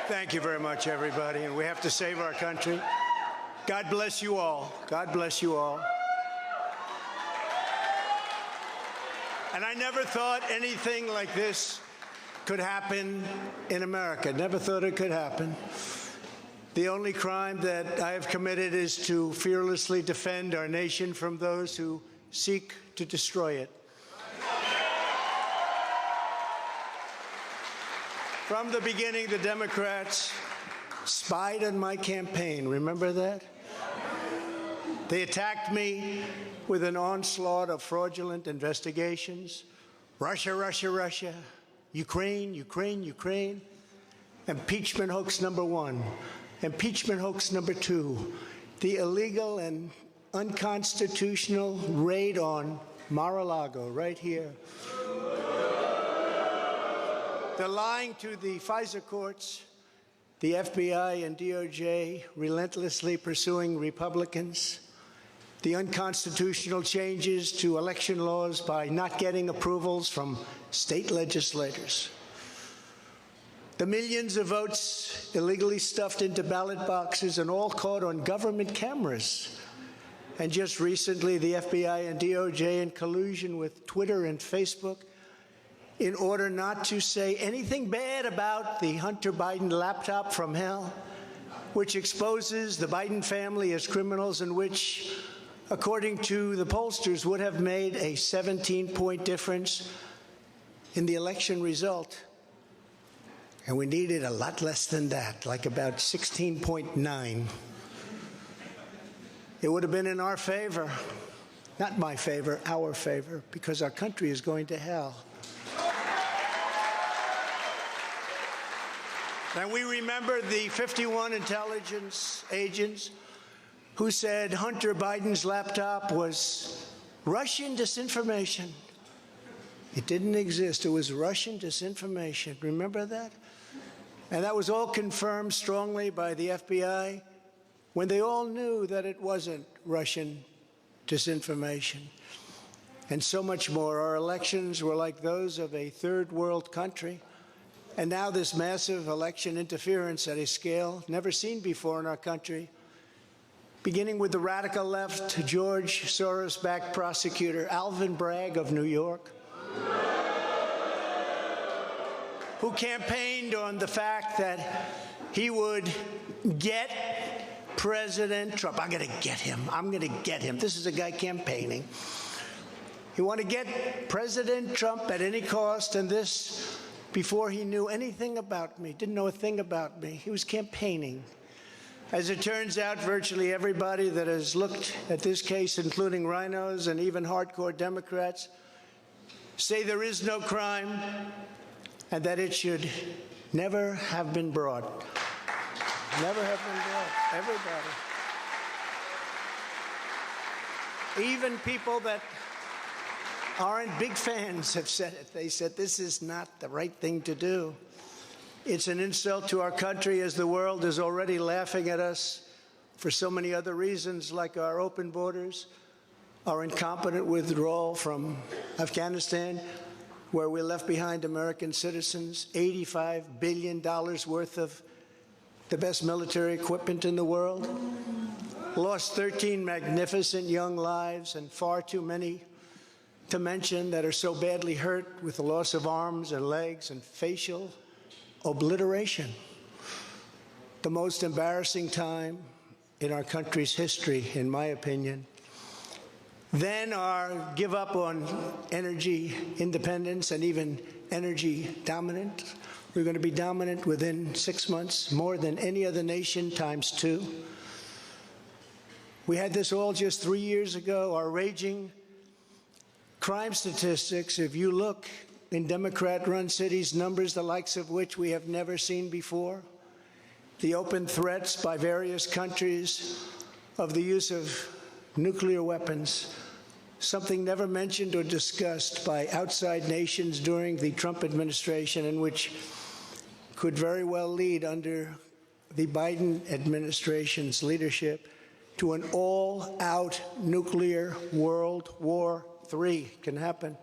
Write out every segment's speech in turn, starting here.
Thank you very much, everybody. And we have to save our country. God bless you all. God bless you all. And I never thought anything like this could happen in America. Never thought it could happen. The only crime that I have committed is to fearlessly defend our nation from those who seek to destroy it. From the beginning, the Democrats spied on my campaign. Remember that? They attacked me with an onslaught of fraudulent investigations. Russia, Russia, Russia. Ukraine, Ukraine, Ukraine. Impeachment hoax number 1. Impeachment hoax number 2. The illegal and unconstitutional raid on Mar-a-Lago, right here. They're lying to the FISA courts, the FBI and DOJ relentlessly pursuing Republicans, the unconstitutional changes to election laws by not getting approvals from state legislators, the millions of votes illegally stuffed into ballot boxes and all caught on government cameras. And just recently, the FBI and DOJ, in collusion with Twitter and Facebook, in order not to say anything bad about the Hunter Biden laptop from hell, which exposes the Biden family as criminals and which, according to the pollsters, would have made a 17-point difference in the election result. And we needed a lot less than that, like about 16.9. It would have been in our favor, not my favor, our favor, because our country is going to hell. And we remember the 51 intelligence agents who said Hunter Biden's laptop was Russian disinformation. It didn't exist. It was Russian disinformation. Remember that? And that was all confirmed strongly by the FBI when they all knew that it wasn't Russian disinformation. And so much more. Our elections were like those of a third world country. And now this massive election interference at a scale never seen before in our country, beginning with the radical left, George Soros-backed prosecutor Alvin Bragg of New York, who campaigned on the fact that he would get President Trump. I'm going to get him. I'm going to get him. This is a guy campaigning. He wanted to get President Trump at any cost, and this before he knew anything about me, didn't know a thing about me. He was campaigning. As it turns out, virtually everybody that has looked at this case, including rhinos and even hardcore Democrats, say there is no crime and that it should never have been brought. Never have been brought. Everybody. Even people that aren't big fans have said it. They said this is not the right thing to do. It's an insult to our country, as the world is already laughing at us for so many other reasons, like our open borders, our incompetent withdrawal from Afghanistan, where we left behind American citizens, $85 billion worth of the best military equipment in the world, lost 13 magnificent young lives, and far too many to mention that are so badly hurt with the loss of arms and legs and facial obliteration. The most embarrassing time in our country's history, in my opinion. Then our give up on energy independence and even energy dominance. We're going to be dominant within 6 months, more than any other nation times 2. We had this all just 3 years ago. Our raging crime statistics, if you look in Democrat-run cities, numbers the likes of which we have never seen before. The open threats by various countries of the use of nuclear weapons, something never mentioned or discussed by outside nations during the Trump administration, and which could very well lead under the Biden administration's leadership to an all-out nuclear World War III. Can happen.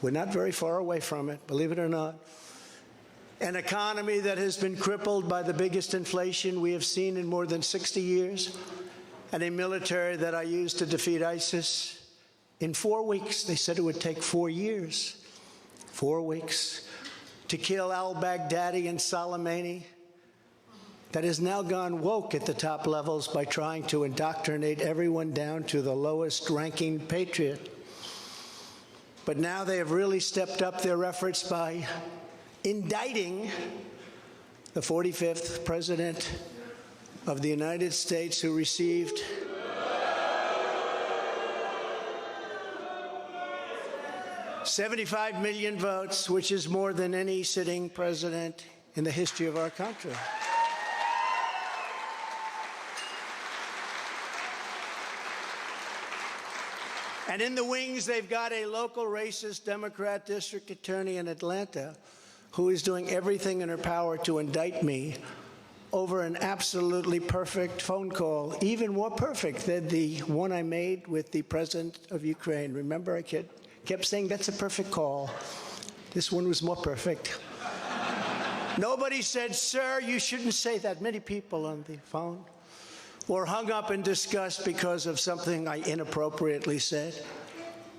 We're not very far away from it, believe it or not. an economy that has been crippled by the biggest inflation we have seen in more than 60 years, and a military that I used to defeat ISIS in 4 weeks. They said it would take 4 years, 4 weeks, to kill al-Baghdadi and Soleimani, that has now gone woke at the top levels by trying to indoctrinate everyone down to the lowest ranking patriot. But now they have really stepped up their efforts by indicting the 45th President of the United States, who received $75 million votes, which is more than any sitting president in the history of our country. And in the wings, they've got a local racist Democrat district attorney in Atlanta who is doing everything in her power to indict me over an absolutely perfect phone call, even more perfect than the one I made with the president of Ukraine. Remember, I kept saying, that's a perfect call. This one was more perfect. Nobody said, sir, you shouldn't say that. Many people on the phone were hung up in disgust because of something I inappropriately said,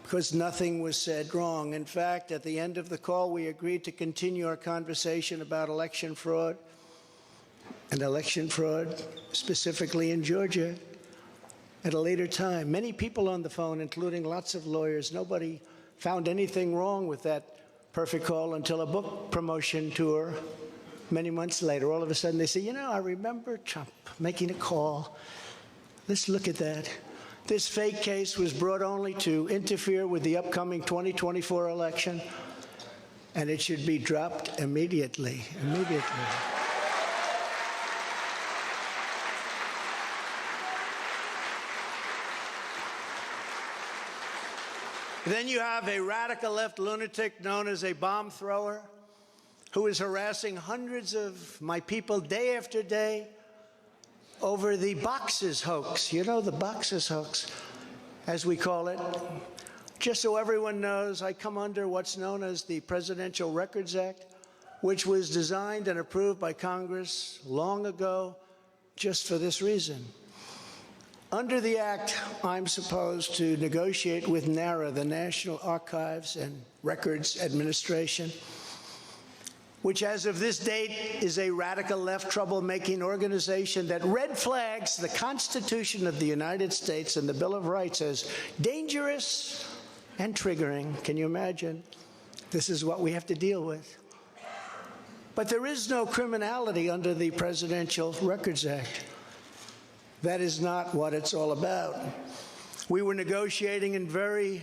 because nothing was said wrong. In fact, at the end of the call, we agreed to continue our conversation about election fraud, and election fraud specifically in Georgia, at a later time. Many people on the phone, including lots of lawyers, nobody found anything wrong with that perfect call until a book promotion tour many months later. All of a sudden they say, you know, I remember Trump making a call. Let's look at that. This fake case was brought only to interfere with the upcoming 2024 election, and it should be dropped immediately. Then you have a radical left lunatic known as a bomb thrower who is harassing hundreds of my people day after day over the boxes hoax. You know, the boxes hoax, as we call it. Just so everyone knows, I come under what's known as the Presidential Records Act, which was designed and approved by Congress long ago just for this reason. Under the Act, I'm supposed to negotiate with NARA, the National Archives and Records Administration, which as of this date is a radical left troublemaking organization that red flags the Constitution of the United States and the Bill of Rights as dangerous and triggering. Can you imagine? This is what we have to deal with. But there is no criminality under the Presidential Records Act. That is not what it's all about. We were negotiating in very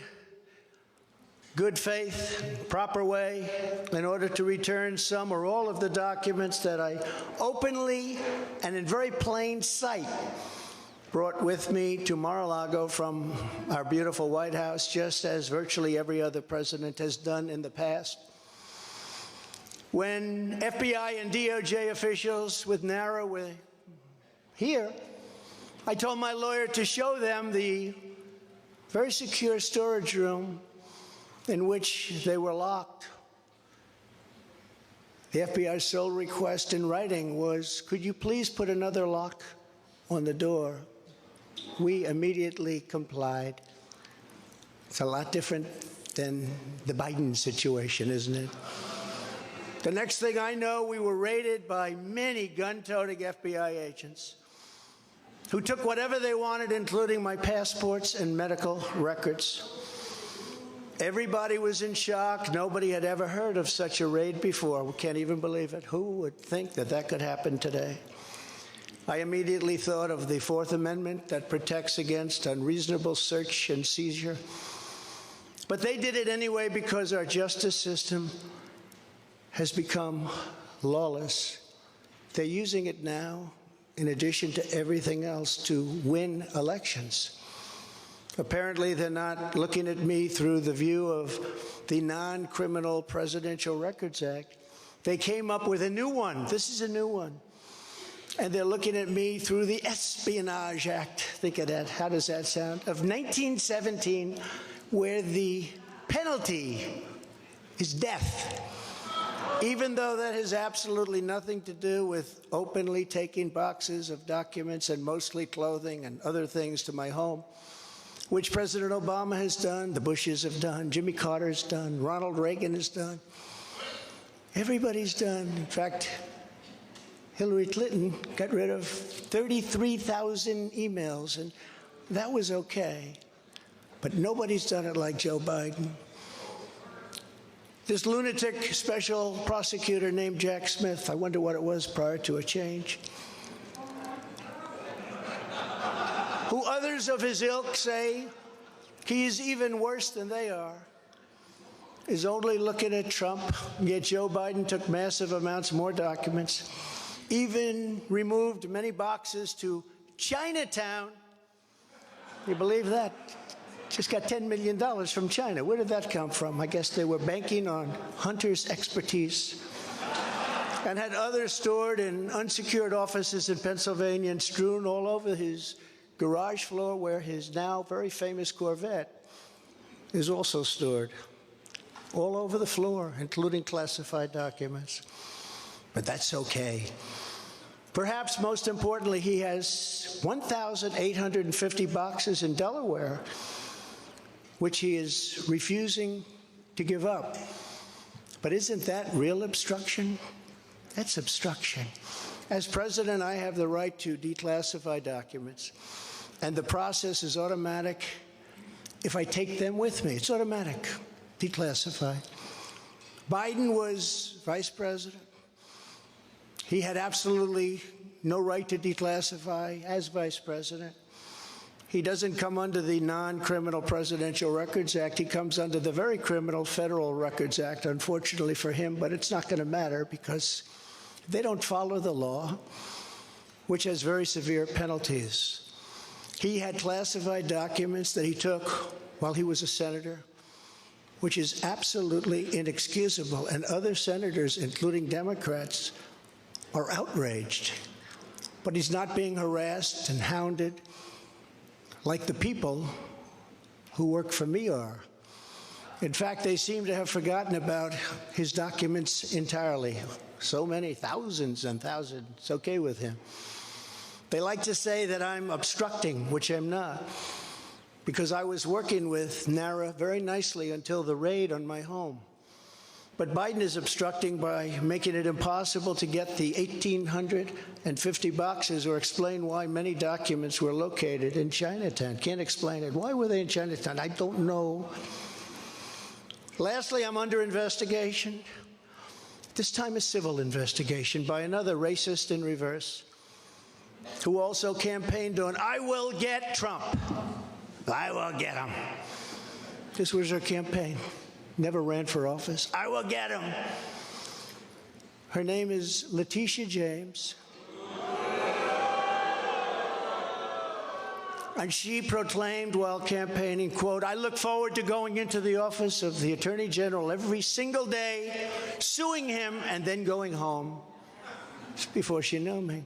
good faith, proper way, in order to return some or all of the documents that I openly and in very plain sight brought with me to Mar-a-Lago from our beautiful White House, just as virtually every other president has done in the past. When FBI and DOJ officials with NARA were here, I told my lawyer to show them the very secure storage room in which they were locked. The FBI's sole request in writing was, could you please put another lock on the door? We immediately complied. It's a lot different than the Biden situation, isn't it? The next thing I know, we were raided by many gun-toting FBI agents who took whatever they wanted, including my passports and medical records. Everybody was in shock. Nobody had ever heard of such a raid before. We can't even believe it. Who would think that that could happen today? I immediately thought of the Fourth Amendment that protects against unreasonable search and seizure. But they did it anyway because our justice system has become lawless. They're using it now, in addition to everything else, to win elections. Apparently, they're not looking at me through the view of the non-criminal Presidential Records Act. They came up with a new one. This is a new one. And they're looking at me through the Espionage Act. Think of that. How does that sound? Of 1917, where the penalty is death. Even though that has absolutely nothing to do with openly taking boxes of documents and mostly clothing and other things to my home, which President Obama has done, the Bushes have done, Jimmy Carter's done, Ronald Reagan has done. Everybody's done. In fact, Hillary Clinton got rid of 33,000 emails, and that was okay. But nobody's done it like Joe Biden. This lunatic special prosecutor named Jack Smith, I wonder what it was prior to a change, who others of his ilk say he is even worse than they are, is only looking at Trump, yet Joe Biden took massive amounts more documents, even removed many boxes to Chinatown. You believe that? Just got $10 million from China. Where did that come from? I guess they were banking on Hunter's expertise and had others stored in unsecured offices in Pennsylvania and strewn all over his garage floor where his now very famous Corvette is also stored. All over the floor, including classified documents. But that's okay. Perhaps most importantly, he has 1,850 boxes in Delaware, which he is refusing to give up. But isn't that real obstruction? That's obstruction. As president, I have the right to declassify documents, and the process is automatic. If I take them with me, it's automatic, declassify. Biden was vice president. He had absolutely no right to declassify as vice president. He doesn't come under the non-criminal Presidential Records Act. He comes under the very criminal Federal Records Act, unfortunately for him, but it's not going to matter because they don't follow the law, which has very severe penalties. He had classified documents that he took while he was a senator, which is absolutely inexcusable, and other senators, including Democrats, are outraged. But he's not being harassed and hounded like the people who work for me are. In fact, they seem to have forgotten about his documents entirely. So many, thousands and thousands. It's okay with him. They like to say that I'm obstructing, which I'm not, because I was working with NARA very nicely until the raid on my home. But Biden is obstructing by making it impossible to get the 1,850 boxes or explain why many documents were located in Chinatown. Can't explain it. Why were they in Chinatown? I don't know. Lastly, I'm under investigation. This time a civil investigation by another racist in reverse, who also campaigned on, "I will get Trump. I will get him." This was her campaign. Never ran for office. I will get him. Her name is Letitia James. And she proclaimed while campaigning, quote, "I look forward to going into the office of the Attorney General every single day, suing him, and then going home." Just before she knew me.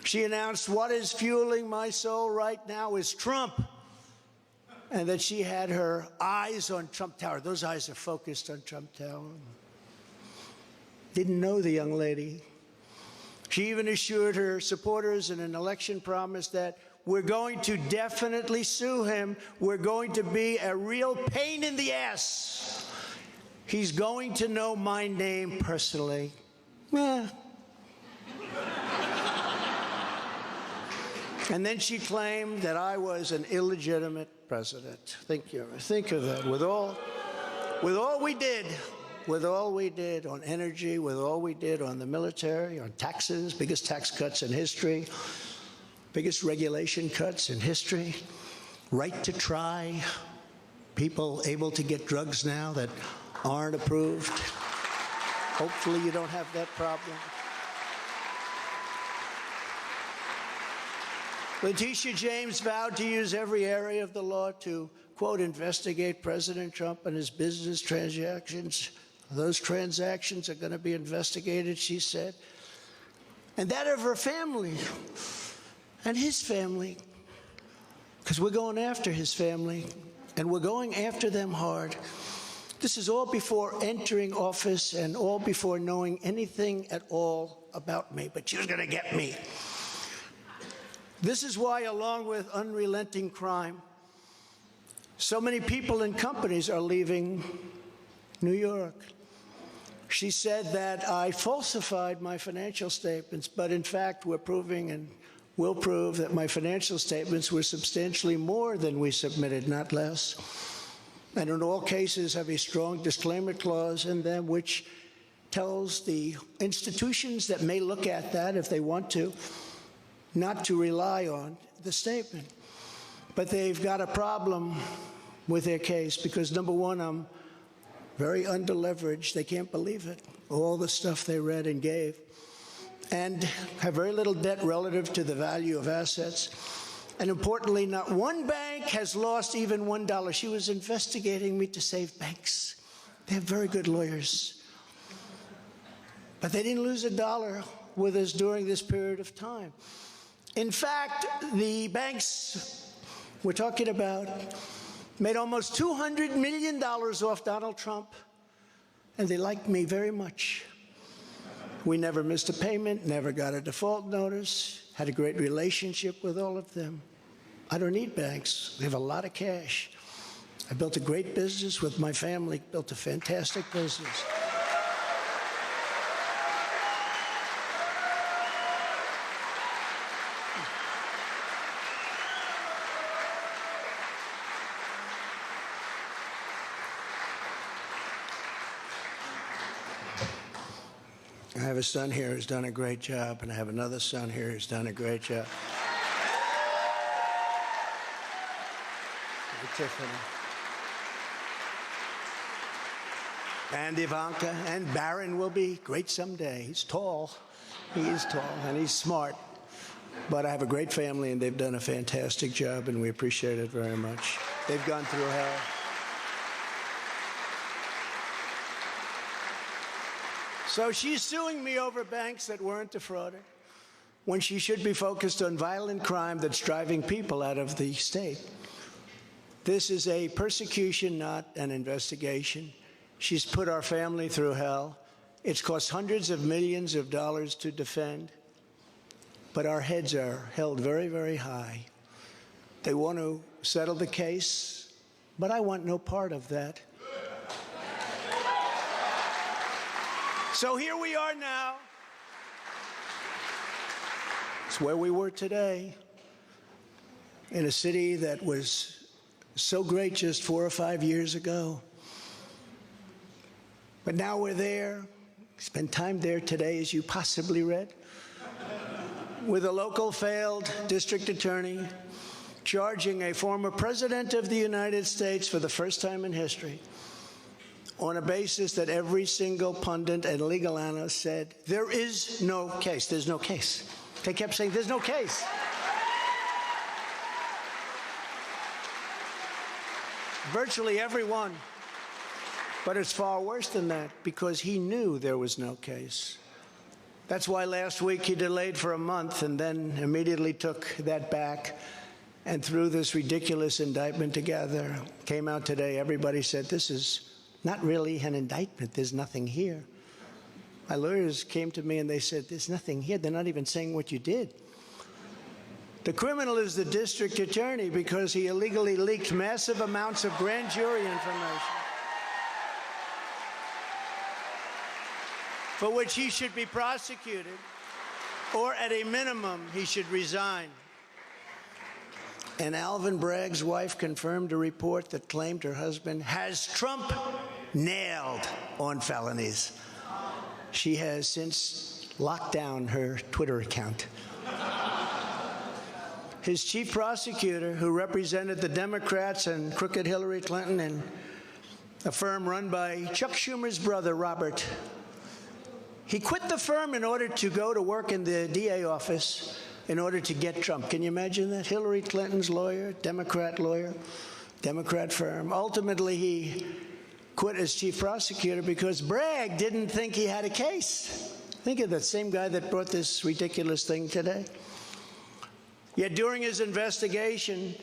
She announced, "What is fueling my soul right now is Trump." And that she had her eyes on Trump Tower. Those eyes are focused on Trump Tower. Didn't know the young lady. She even assured her supporters in an election promise that we're going to definitely sue him. We're going to be a real pain in the ass. He's going to know my name personally. And then she claimed that I was an illegitimate president. Think of that. With all we did on energy, with all we did on the military, on taxes, biggest tax cuts in history, biggest regulation cuts in history, right to try, people able to get drugs now that aren't approved. Hopefully you don't have that problem. Letitia James vowed to use every area of the law to, quote, investigate President Trump and his business transactions. Those transactions are going to be investigated, she said. And that of her family and his family, because we're going after his family, and we're going after them hard. This is all before entering office and all before knowing anything at all about me, but she was going to get me. This is why, along with unrelenting crime, so many people and companies are leaving New York. She said that I falsified my financial statements, but in fact, we're proving and will prove that my financial statements were substantially more than we submitted, not less. And in all cases have a strong disclaimer clause in them which tells the institutions that may look at that if they want to, not to rely on the statement. But they've got a problem with their case because, number one, I'm very underleveraged. They can't believe it, all the stuff they read and gave, and have very little debt relative to the value of assets. And importantly, not one bank has lost even $1. She was investigating me to save banks. They have very good lawyers. But they didn't lose $1 with us during this period of time. In fact, the banks we're talking about made almost $200 million off Donald Trump, and they liked me very much. We never missed a payment, never got a default notice, had a great relationship with all of them. I don't need banks. They have a lot of cash. I built a great business with my family, built a fantastic business. I have a son here who's done a great job, and I have another son here who's done a great job. Tiffany. And Ivanka, and Barron will be great someday. He's tall. He is tall, and he's smart. But I have a great family, and they've done a fantastic job, and we appreciate it very much. They've gone through hell. So she's suing me over banks that weren't defrauded, when she should be focused on violent crime that's driving people out of the state. This is a persecution, not an investigation. She's put our family through hell. It's cost hundreds of millions of dollars to defend. But our heads are held very, very high. They want to settle the case, but I want no part of that. So here we are now. It's where we were today, in a city that was so great just 4 or 5 years ago. But now we're there, spent time there today, as you possibly read, with a local failed district attorney charging a former president of the United States for the first time in history on a basis that every single pundit and legal analyst said, there is no case. There's no case. They kept saying, there's no case. Virtually everyone. But it's far worse than that, because he knew there was no case. That's why last week he delayed for a month and then immediately took that back and threw this ridiculous indictment together. Came out today, everybody said, this is not really an indictment. There's nothing here. My lawyers came to me and they said, there's nothing here. They're not even saying what you did. The criminal is the district attorney because he illegally leaked massive amounts of grand jury information, for which he should be prosecuted, or at a minimum, he should resign. And Alvin Bragg's wife confirmed a report that claimed her husband has Trump nailed on felonies. She has since locked down her Twitter account. His chief prosecutor, who represented the Democrats and crooked Hillary Clinton in a firm run by Chuck Schumer's brother, Robert, he quit the firm in order to go to work in the DA office in order to get Trump. Can you imagine that? Hillary Clinton's lawyer, Democrat firm. Ultimately, he quit as chief prosecutor because Bragg didn't think he had a case. Think of that same guy that brought this ridiculous thing today. Yet during his investigation,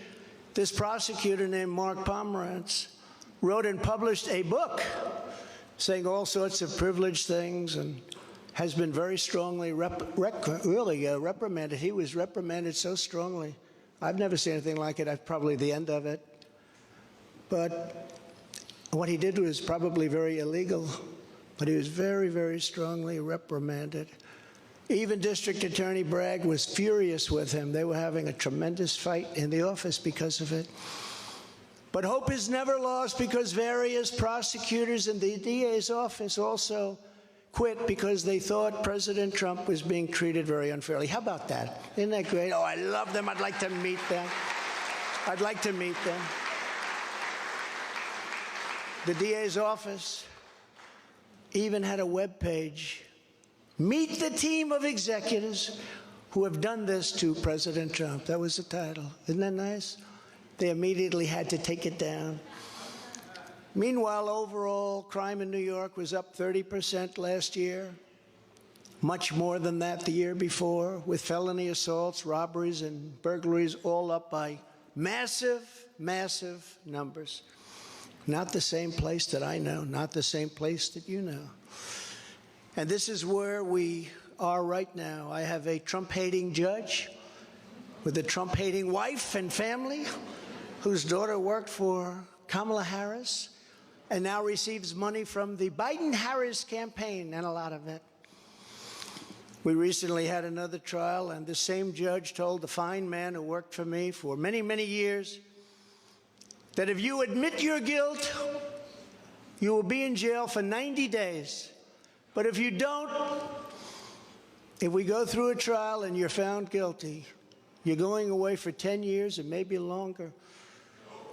this prosecutor named Mark Pomerantz wrote and published a book saying all sorts of privileged things and has been very strongly reprimanded. He was reprimanded so strongly. I've never seen anything like it. That's probably the end of it. But what he did was probably very illegal, but he was very, very strongly reprimanded. Even District Attorney Bragg was furious with him. They were having a tremendous fight in the office because of it. But hope is never lost because various prosecutors in the DA's office also quit because they thought President Trump was being treated very unfairly. How about that? Isn't that great? Oh, I love them. I'd like to meet them. I'd like to meet them. The DA's office even had a web page. Meet the team of executives who have done this to President Trump. That was the title. Isn't that nice? They immediately had to take it down. Meanwhile, overall crime in New York was up 30% last year, much more than that the year before, with felony assaults, robberies, and burglaries all up by massive, massive numbers. Not the same place that I know, not the same place that you know. And this is where we are right now. I have a Trump-hating judge with a Trump-hating wife and family whose daughter worked for Kamala Harris and now receives money from the Biden-Harris campaign, and a lot of it. We recently had another trial, and the same judge told the fine man who worked for me for many, many years that if you admit your guilt, you will be in jail for 90 days. But if you don't, if we go through a trial and you're found guilty, you're going away for 10 years and maybe longer,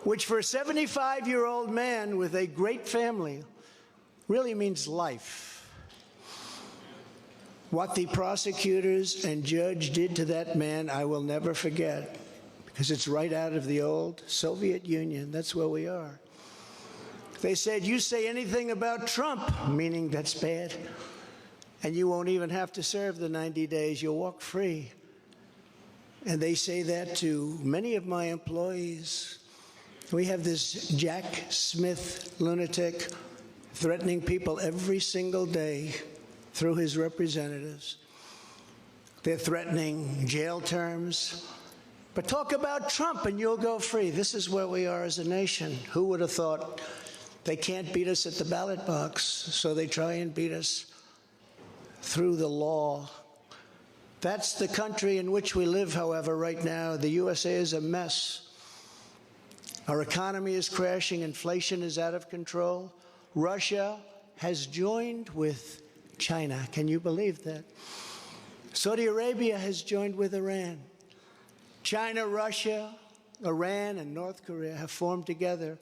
which for a 75-year-old man with a great family really means life. What the prosecutors and judge did to that man, I will never forget, because it's right out of the old Soviet Union. That's where we are. They said, you say anything about Trump, meaning that's bad, and you won't even have to serve the 90 days. You'll walk free. And they say that to many of my employees. We have this Jack Smith lunatic threatening people every single day through his representatives. They're threatening jail terms. But talk about Trump and you'll go free. This is where we are as a nation. Who would have thought? They can't beat us at the ballot box, so they try and beat us through the law. That's the country in which we live, however, right now. The USA is a mess. Our economy is crashing. Inflation is out of control. Russia has joined with China. Can you believe that? Saudi Arabia has joined with Iran. China, Russia, Iran, and North Korea have formed together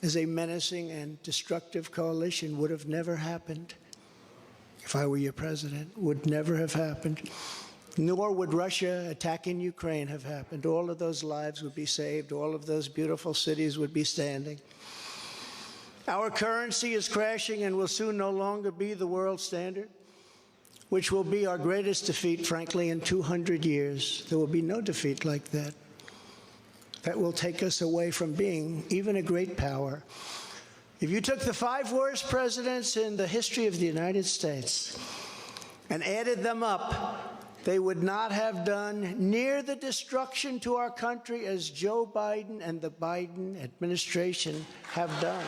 as a menacing and destructive coalition. Would have never happened if I were your president. Would never have happened. Nor would Russia attacking Ukraine have happened. All of those lives would be saved. All of those beautiful cities would be standing. Our currency is crashing and will soon no longer be the world standard, which will be our greatest defeat, frankly, in 200 years. There will be no defeat like that. That will take us away from being even a great power. If you took the 5 worst presidents in the history of the United States and added them up, they would not have done near the destruction to our country as Joe Biden and the Biden administration have done.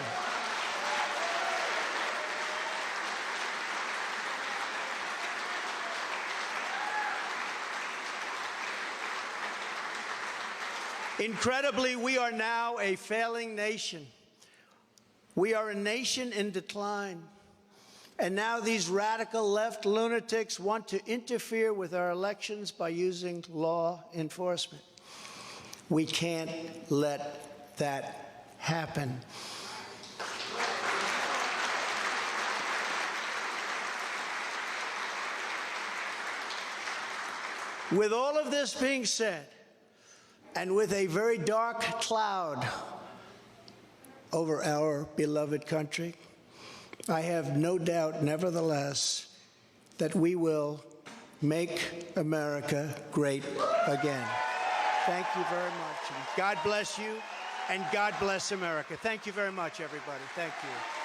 Incredibly, we are now a failing nation. We are a nation in decline. And now these radical left lunatics want to interfere with our elections by using law enforcement. We can't let that happen. With all of this being said, and with a very dark cloud over our beloved country, I have no doubt, nevertheless, that we will make America great again. Thank you very much. God bless you. And God bless America. Thank you very much, everybody. Thank you.